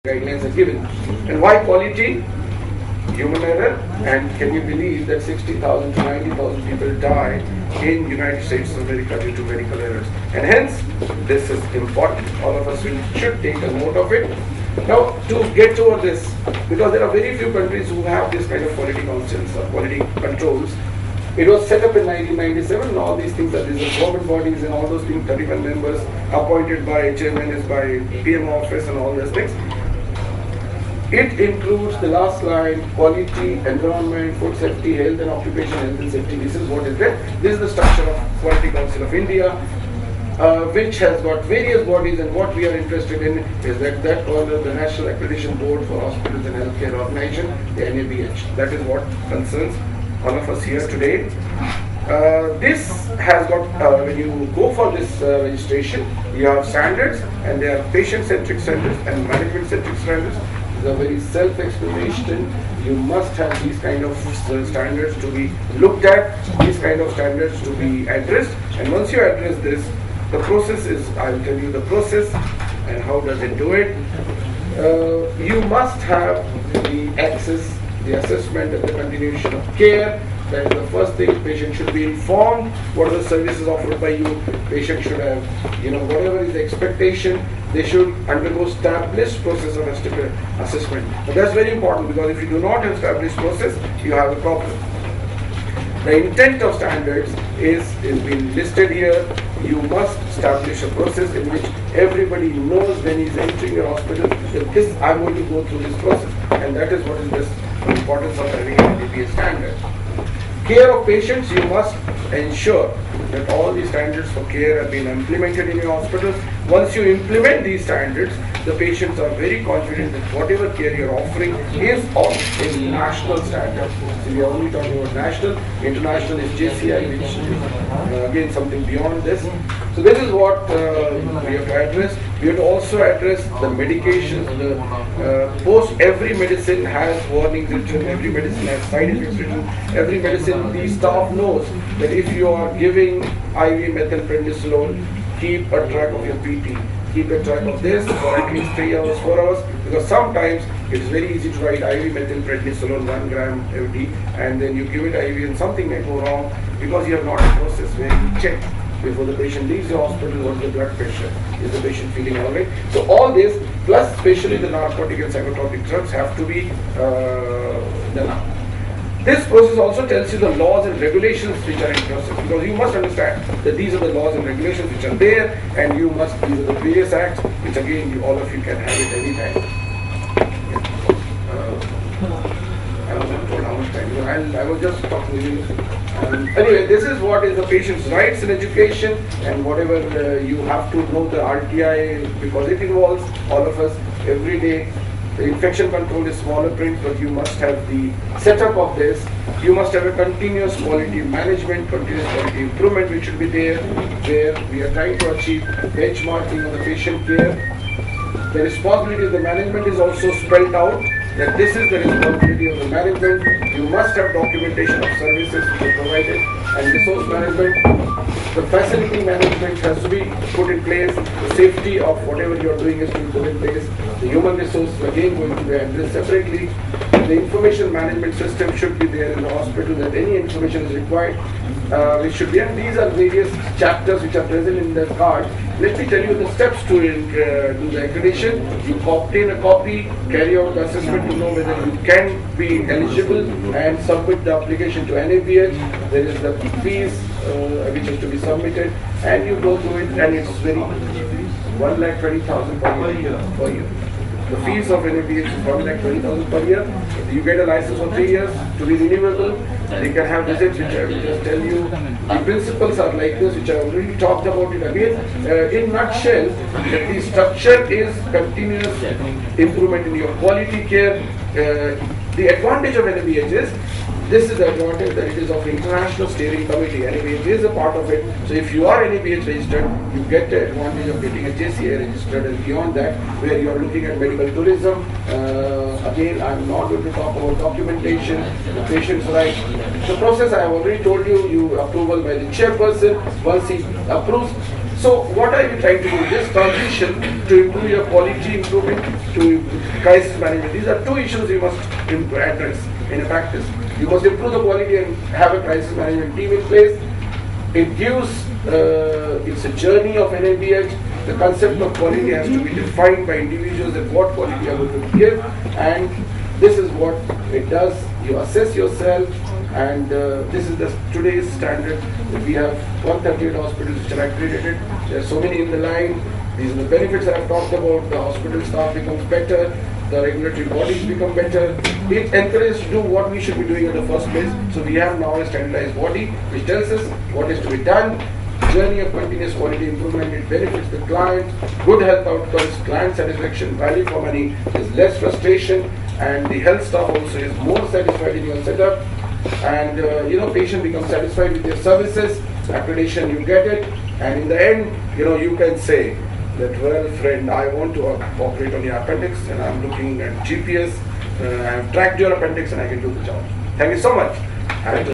guidelines are given. And why quality? Human error. And can you believe that 60,000 to 90,000 people die in United States of America due to medical errors? And hence, this is important. All of us should take a note of it. Now, to get over this, because there are very few countries who have this kind of quality councils or quality controls. It was set up in 1997, and all these things are these government bodies and all those things, 31 members appointed by chairman is by PM office and all those things. It includes the last line, quality, environment, food safety, health and occupation, health and safety. This is what is there. This is the structure of Quality Council of India, which has got various bodies, and what we are interested in is that called the National Accreditation Board for Hospitals and Healthcare Organization, the NABH. That is what concerns all of us here today. This has got, when you go for this registration, you have standards, and they are patient-centric standards and management-centric standards. These are very self-explanation. You must have these kind of standards to be looked at, these kind of standards to be addressed. And once you address this, the process is, I will tell you the process and how does it do it. You must have the access, the assessment and the continuation of care. That is the first thing. Patient should be informed what are the services offered by you. Patient should have, whatever is the expectation, they should undergo established process of assessment. But that's very important, because if you do not have established process, you have a problem. The intent of standards is being listed here. You must establish a process in which everybody knows when he's entering your hospital that this, I'm going to go through this process. And that is what is the importance of having an NABH standard. Care of patients, you must ensure that all these standards for care have been implemented in your hospitals. Once you implement these standards, the patients are very confident that whatever care you're offering is of a national standard. So we are only talking about national. International is JCI, which is again something beyond this. So this is what we have to address. We have to also address the medications. Post every medicine has warnings written, every medicine has side effects written, every medicine, the staff knows that if you are giving IV methylprednisolone, keep a track of your PT. Keep a track of this for at least 3 hours, 4 hours, because sometimes it is very easy to write IV methylprednisolone 1 gram every, and then you give it IV and something may go wrong because you have not a process where you check before the patient leaves the hospital what is the blood pressure, is the patient feeling alright. So all this, plus especially the narcotic and psychotropic drugs, have to be done. This process also tells you the laws and regulations which are in process, because you must understand that these are the laws and regulations which are there, and you must, these are the various acts which again all of you can have it anytime. I was not told how much time, I was just talking. Anyway, this is what is the patient's rights in education, and whatever you have to know the RTI, because it involves all of us every day. The infection control is smaller print, but you must have the setup of this. You must have a continuous quality management, continuous quality improvement, which should be there, where we are trying to achieve benchmarking of the patient care. The responsibility of the management is also spelled out, that this is the responsibility of the management. You must have documentation of services which are provided, and resource management. The facility management has to be put in place. The safety of whatever you are doing is to be put in place. The human resources again going to be addressed separately. The information management system should be there in the hospital, that any information is required, which should be. And these are various chapters which are present in the card. Let me tell you the steps to do the accreditation. You obtain a copy, carry out the assessment to know whether you can be eligible, and submit the application to NABH. There is the fees which is to be submitted, and you go through it, and it's very 1,20,000 per year. The fees of NABH is 1,20,000 per year. You get a license for 3 years to be renewable. They can have visits, which I will just tell you. The principles are like this, which I already talked about it again. In nutshell, the structure is continuous improvement in your quality care. The advantage of NABH is, this is the advantage that it is of International Steering Committee. NABH is a part of it. So if you are NABH registered, you get the advantage of getting a JCI registered, and beyond that, where you are looking at medical tourism. Again, I am not going to talk about documentation, the patient's rights. The process I have already told you, approval by the chairperson. Once he approves, So what are we trying to do? This transition to improve your quality improvement to crisis management. These are two issues you must address in a practice. You must improve the quality and have a crisis management team in place. It gives, it's a journey of NABH. The concept of quality has to be defined by individuals and what quality are going to give. And this is what it does. You assess yourself, and this is today's standard. We have 138 hospitals which are accredited. There are so many in the line. These are the benefits that I've talked about. The hospital staff becomes better. The regulatory bodies become better. It encourages to do what we should be doing in the first place. So we have now a standardized body which tells us what is to be done. Journey of continuous quality improvement. It benefits the client. Good health outcomes, client satisfaction, value for money. There's less frustration, and the health staff also is more satisfied in your setup. And patient becomes satisfied with your services. Accreditation, you get it, and in the end, you can say that, well, friend, I want to operate on your appendix, and I'm looking at GPS. I have tracked your appendix, and I can do the job. Thank you so much. And